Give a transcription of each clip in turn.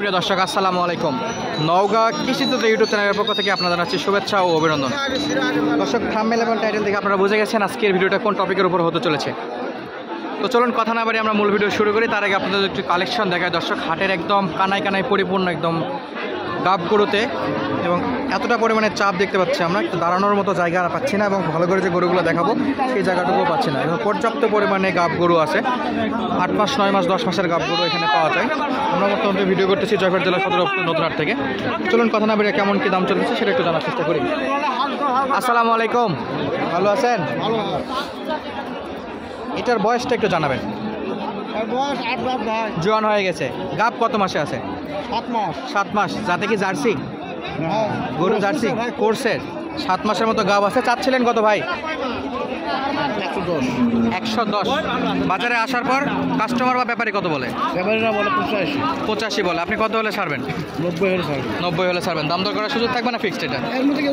প্রিয় দর্শক আসসালামু আলাইকুম। নওগাঁ কৃষিতত্ত্ব ইউটিউব চ্যানেলের পক্ষ থেকে আপনাদের জানাচ্ছি শুভেচ্ছা ও অভিনন্দন। দর্শক থাম্বনেল এবং টাইটেল দেখে আপনারা বুঝে গেছেন আজকের ভিডিওটা কোন টপিকের উপর হতে চলেছে। তো চলুন কথা না বাড়িয়ে আমরা মূল ভিডিও শুরু করি। তার আগে আপনাদের একটু কালেকশন দেখায় দর্শক। হাটের একদম কানায় কানায় পরিপূর্ণ একদম গাব গরুতে, এবং এতটা পরিমাণে চাপ দেখতে পাচ্ছি আমরা, একটু দাঁড়ানোর মতো জায়গা পাচ্ছি না, এবং ভালো করে যে গরুগুলো দেখাবো সেই জায়গাটুকুও পাচ্ছি না। এবং পর্যাপ্ত পরিমাণে গাব গরু আছে, 8 মাস 9 মাস 10 মাসের গাব গরু এখানে পাওয়া যায়। আমরা বর্তমানে ভিডিও করতেছি জয়পুর জেলা সদর নতুনহাট থেকে। চলুন কথা না বেরিয়ে কেমন কী দাম চলছে সেটা একটু জানার চেষ্টা করি। আসসালামু আলাইকুম, ভালো আছেন? এটার বয়সটা একটু জানাবেন। জোয়ান হয়ে গেছে। গাব কত মাসে আছে? 7 মাস। যাতে কি জার্সি গরু? জার্সি কোর্সের 7 মাসের মতো গাব আছে। চাচ্ছিলেন কত ভাই? 110। বাজারে আসার পর কাস্টমার বা ব্যাপারী কত বলে? ব্যাপারীরা বলে 85 বলে। আপনি কত হলে ছাড়বেন? 90 হলে ছাড়বেন। দাম দর করার সুযোগ থাকবে না ফিক্সড? এটা এর মধ্যে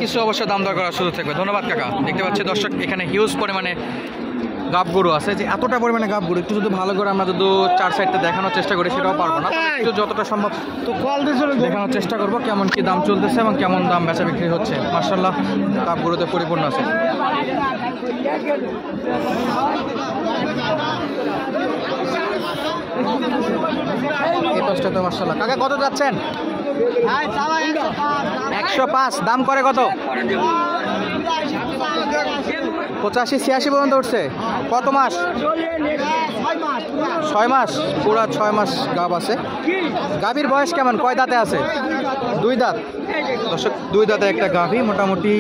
কিছু অবশ্যই দাম দর করার সুযোগ থাকবে। ধন্যবাদ কাকা। দেখতে পাচ্ছি দর্শক এখানে হিউজ পরিমাণে গাব গরু আছে। যে এতটা পরিমাণে গাব গরু, একটু যদি ভালো করে আমরা যদি 4 সাইডটা দেখানোর চেষ্টা করি সেটাও পারবো না, একটু যতটা সম্ভব তো কল দিয়ে দেখানোর চেষ্টা করবো কেমন কি দাম চলতেছে এবং কেমন দাম বেচা বিক্রি হচ্ছে। মাশাআল্লাহ গাব গরুতে পরিপূর্ণ আছে। এই পাশটা তো মাশাআল্লাহ। কাকা কত যাচ্ছেন? 105। দাম করে কত? 85-86 পর্যন্ত উঠছে। কত মাস? 6 মাস। পুরা 6 মাস গাব আছে। গাভীর বয়স কেমন? কয় দাঁতে আছে? 2 দাঁত। দর্শক 2 দাঁতে একটা গাভী, মোটামুটি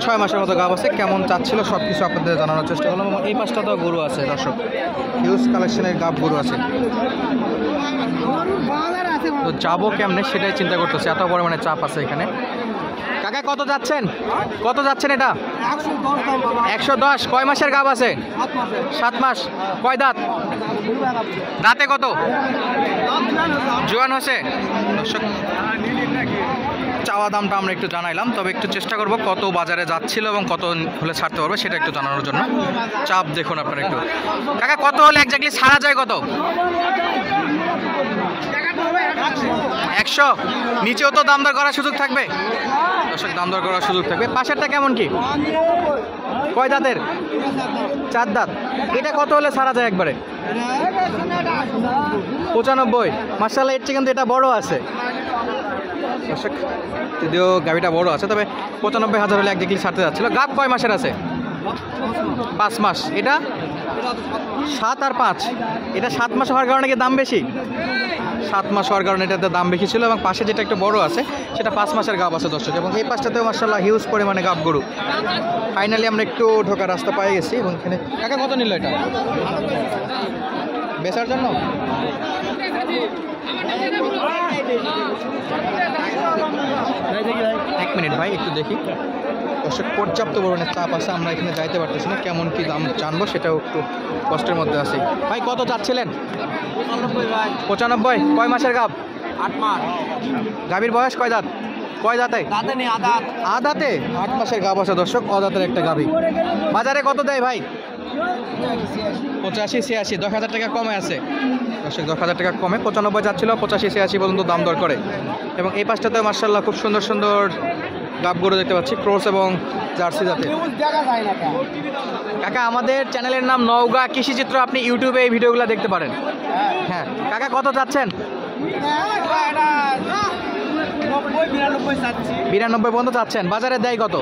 6 মাসের মতো গাব আছে। কেমন চাচ্ছিল সব কিছু আপনাদের জানানোর চেষ্টা করলাম। এই পাশটা তো গরু আছে দর্শক, হিউজ কালেকশনের গাব গরু আছে। তো যাবো কেমনে সেটাই চিন্তা করতেছে, এত পরিমাণে চাপ আছে এখানে। কাকা কত যাচ্ছেন? কত যাচ্ছেন এটা? 110। কয় মাসের গাব আছে? 7 মাস। কয় দাঁত? দাঁতে কত? জোয়ান হচ্ছে। দর্শক চাওয়া দামটা আমরা একটু জানাইলাম, তবে একটু চেষ্টা করব কত বাজারে যাচ্ছিল এবং কত হলে ছাড়তে পারবে সেটা একটু জানানোর জন্য। চাপ দেখুন আপনারা একটু। কাকা কত হলে এক্স্যাক্টলি ছাড়া যায়? কত? 100। নিচেও তো দাম দর করার সুযোগ থাকবে দর্শক, দাম দর করার সুযোগ থাকবে। পাশেরটা কেমন কি? কয় দাঁতের? 4 দাঁত। এটা কত হলে ছাড়া যায় একবারে? 95। মাশাআল্লাহ, এর চেয়ে কিন্তু এটা বড় আছে দর্শক, যদিও গাড়িটা বড় আছে, তবে 95,000 হলে একদিকে ছাড়তে যাচ্ছিল। গাব কয় মাসের আছে? 5 মাস। এটা 7 আর 5। এটা 7 মাস হওয়ার কারণে কি দাম বেশি? 7 মাস হওয়ার কারণে এটাতে দাম বেশি ছিল, এবং পাশে যেটা একটু বড় আছে সেটা 5 মাসের গাব আছে দর্শক। এবং এই পাশটাতেও মাশাআল্লাহ হিউজ পরিমাণে গাব গরু। ফাইনালি আমরা একটু ঢোকার রাস্তা পেয়ে গেছি, এবং এখানে কাকা কত নিল এটা বেচার জন্য? এক মিনিট ভাই, একটু দেখি দর্শক। পর্যাপ্ত পরিমাণে চাপ আছে, আমরা এখানে যাইতে পারতেছি না। কেমন কি দাম জানবো সেটাও একটু কষ্টের মধ্যে আছে। ভাই কত চাচ্ছিলেন? 95। কয় মাসের গাব? 8 মাস। গাভীর বয়স কয় দাঁত? কয় দাঁতে? আদাতে। 8 মাসের গাব আছে দর্শক, অদাঁতের একটা গাভী। বাজারে কত দেয় ভাই? 85-86। 10,000 টাকা কমে আছে দর্শক, 10,000 টাকা কমে। 95 যাচ্ছিল, 85-86 পর্যন্ত দাম দর করে। এবং এই পাশটাতে মাশাআল্লাহ খুব সুন্দর সুন্দর গাব গরু দেখতে পাচ্ছি, ক্রস এবং জার্সি জাতে। কাকা আমাদের চ্যানেলের নাম নওগাঁ কৃষিচিত্র, আপনি ইউটিউবে এই ভিডিওগুলো দেখতে পারেন। হ্যাঁ কাকা কত যাচ্ছেন? 92 পর্যন্ত চাচ্ছেন। বাজারে দেয় কত?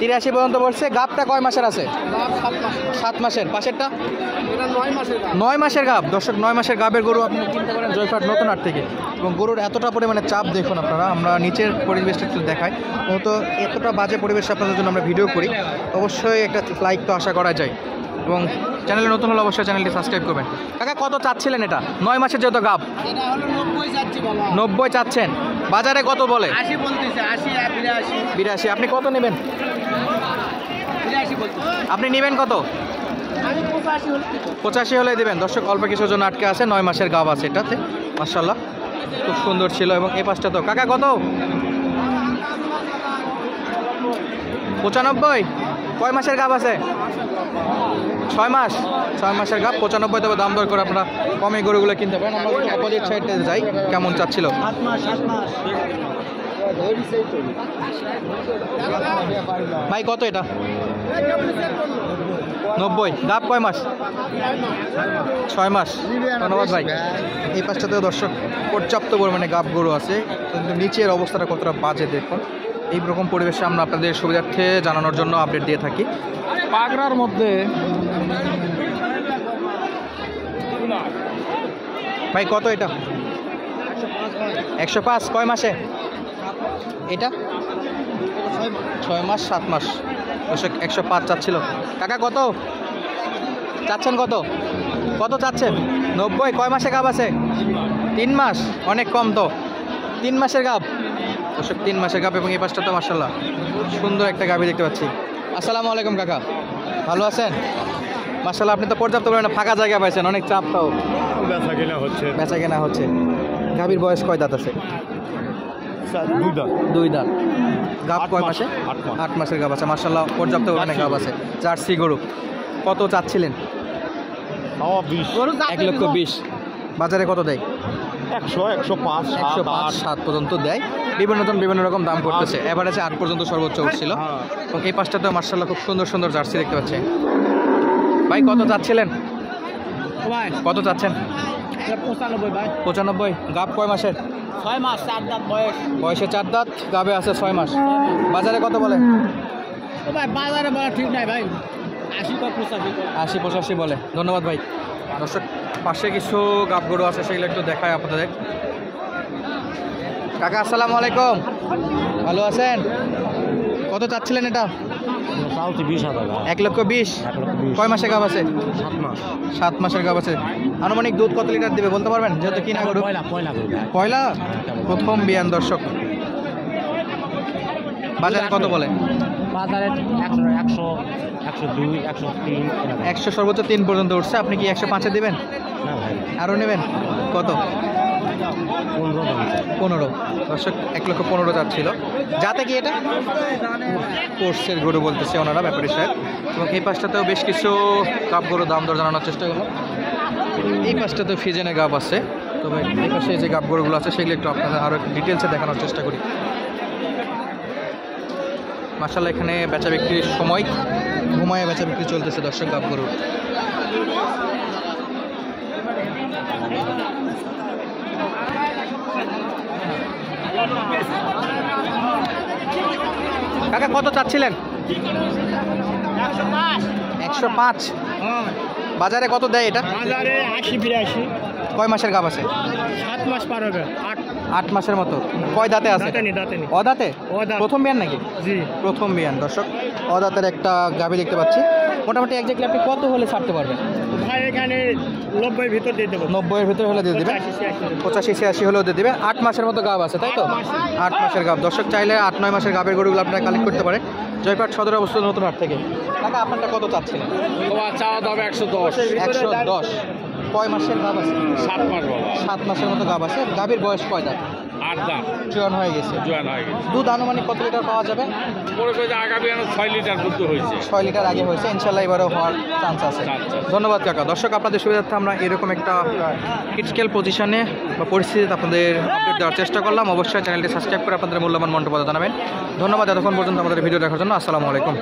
83 পর্যন্ত পড়ছে। গাবটা কয় মাসের আছে? 7 মাসের। পাশেরটা 9 মাসের গাব দর্শক। 9 মাসের গাবের গরু আপনি কিনতে পারেন জয়পুর নতুনহাট থেকে। এবং গরুর এতটা পরিমাণে চাপ দেখুন আপনারা। আমরা নিচের পরিবেশটা একটু দেখাই, তো এতটা বাজে পরিবেশ আপনাদের জন্য আমরা ভিডিও করি। অবশ্যই একটা লাইক তো আশা করা যায়, এবং চ্যানেলে নতুন হলে অবশ্যই চ্যানেলটি সাবস্ক্রাইব করবেন। কাকা কত চাচ্ছিলেন এটা? 9 মাসের যেহেতু গাব। 90 চাচ্ছেন। বাজারে কত বলে? 82। আপনি কত নেবেন? আপনি নেবেন কত? 85 হলে দেবেন দর্শক। অল্প কিছুর জন্য আটকে আছে। 9 মাসের গাব আছে এটাতে মাশাআল্লাহ, খুব সুন্দর ছিল। এবং এই পাশটা তো কাকা কত? 95। কয় মাসের গাব আছে? 6 মাস 6 মাসের গাব 95, তবে দাম দর করে আপনারা কমে গরুগুলো কিনতে পারেন। আমরা অপোজিট সাইডে যাই, কেমন চাচ্ছিল? 7 মাস 7 মাস ভাই কত এটা? 90। গাব কয় মাস? 6 মাস। ধন্যবাদ ভাই। এই পাশটাতেও দর্শক পর্যাপ্ত পরিমাণে গাব গরু আছে, কিন্তু নিচের অবস্থাটা কতটা বাজে দেখুন। এই রকম পরিবেশে আমরা আপনাদের সুবিধার্থে জানানোর জন্য আপডেট দিয়ে থাকি। পাগড়ার মধ্যে ভাই কত এটা? 105। কয় মাসে এটা? 6 মাস 7 মাস। দর্শক 105 চাচ্ছিল। কাকা কত চাচ্ছেন? কত কত চাচ্ছেন? 90। কয় মাসে গাব আছে? 3 মাস। অনেক কম তো, 3 মাসের গাব। দর্শক 3 মাসের গাব, এবং এই পাশটা তো মাশাআল্লাহ সুন্দর একটা গাভী দেখতে পাচ্ছি। আসসালামু আলাইকুম কাকা, ভালো আছেন? মাশাআল্লাহ, আপনি তো পর্যাপ্ত পরিমাণে ফাঁকা জায়গা পাইছেন, অনেক চাপ তাও বেচা কেনা হচ্ছে। গাভীর বয়স কয় দাঁত আছে? 2 দাঁত। গাব কয় মাসে? 8 মাসের গাব আছে। মাশাআল্লাহ, পর্যাপ্ত পরিমাণে গাব আছে। জার্সি গরু। কত চাচ্ছিলেন? 1,20,000। বাজারে কত দেয়? 105-7 পর্যন্ত দেয়। বিভিন্ন জন বিভিন্ন রকম দাম করতেছে। এভারেজে 8 পর্যন্ত সর্বোচ্চ উঠছিল। এবং এই পাশটাতে মাশাআল্লাহ খুব সুন্দর সুন্দর জার্সি দেখতে পাচ্ছি। ভাই কত চাচ্ছিলেন? কত চাচ্ছেন? 95 ভাই। 95। গাব কয় মাসের? 6 মাস 4 দাঁত বয়স। বয়সে 4 দাঁত, গাবে আছে 6 মাস। বাজারে কত বলে? ভাই বাজারে বলা ঠিক নাই ভাই, 80-85 বলে। ধন্যবাদ ভাই। দর্শক পাশে কিছু গাব গরু আছে, সেগুলো একটু দেখায় আপনাদের। কাকা আসসালামু আলাইকুম, ভালো আছেন? কত চাচ্ছিলেন এটা? 1,20,000। কয় মাসে গাব আছে? 7 মাসের গাব আছে। আনুমানিক দুধ কত লিটার দিবে বলতে পারবেন, যেহেতু কিনা গরু? পয়লা প্রথম বিয়ান। দর্শক বাজারে কত বলে? বাজারে 100, 102, 103। 100 সর্বোচ্চ 3 পর্যন্ত উঠছে। আপনি কি 105-এ দেবেন? না ভাই, আরও নেবেন? কত? 15। দর্শক 1,15,000 চাচ্ছিল। যাতে কি এটা কোর্সের গরু বলতেছে ওনারা, ব্যাপারী সাহেব। এবং এই পাশটাতেও বেশ কিছু গাব গরু দাম দর জানানোর চেষ্টা করলাম। এই পাশটাতেও ফিজেনে গাব আছে, তবে এই পাশে যে গাব গরুগুলো আছে সেগুলো একটু আপনাদের আরও ডিটেলসে দেখানোর চেষ্টা করি। মাশাআল্লাহ, এখানে বেচা বিক্রির সময়, ঘুমায় বেচা বিক্রি চলতেছে দর্শক গাব গরুর। কাকা কত চাচ্ছিলেন? 105। বাজারে কত দেয় এটা? বাজারে 80-82। কয় মাসের গাব আছে? 7 মাস পার হবে। 8 মাসের মতো। কয় দাঁতে আছে? দাঁতেনি। অদাঁতে? অদাঁত। প্রথম বিয়ান নাকি? জি, প্রথম বিয়ান। দর্শক অদাঁতের একটা গাভী দেখতে পাচ্ছি। মোটামুটি একজাক্টলি আপনি কত হলে ছাড়তে পারবেন? ভাই এখানে 90 ভিতর দিয়ে দেবো। 90-এর ভিতরে হলে দিয়ে দেবেন। 85-86 হলেও দিয়ে দেবে। 8 মাসের মতো গাব আছে, তাই তো? 8 মাসের গাব। দর্শক চাইলে 8-9 মাসের গাবের গরুগুলো আপনারা কালেক্ট করতে পারেন জয়পাট সদরে অবস্থিত নতুন হাট থেকে। কাকা আপনারটা কত চাচ্ছিলেন? চাওয়া দাবে 110। 110। কয় মাসের গাব আছে? 7 মাস বাবা। 7 মাসের মতো গাব আছে। গাভীর বয়স কয় দাঁত? 8 দাঁত। জোয়ান হয়ে গেছে। জোয়ান হয়ে গেছে। দুধ আনুমানিক কত লিটার পাওয়া যাবে? পরে কইছে আগামী 6 লিটার দুধ হয়েছে। 6 লিটার আগে হয়েছে, ইনশাল্লাহ এবারও হওয়ার চান্স আছে। ধন্যবাদ কাকা। দর্শক আপনাদের সুবিধার্থে আমরা এরকম একটা ক্রিটিক্যাল পজিশনে বা পরিস্থিতিতে আপনাদের আপডেট দেওয়ার চেষ্টা করলাম। অবশ্যই চ্যানেলটি সাবস্ক্রাইব করে আপনাদের মূল্যবান মন্তব্য জানাবেন। ধন্যবাদ এতক্ষণ পর্যন্ত আমাদের ভিডিও দেখার জন্য। আসসালামু আলাইকুম।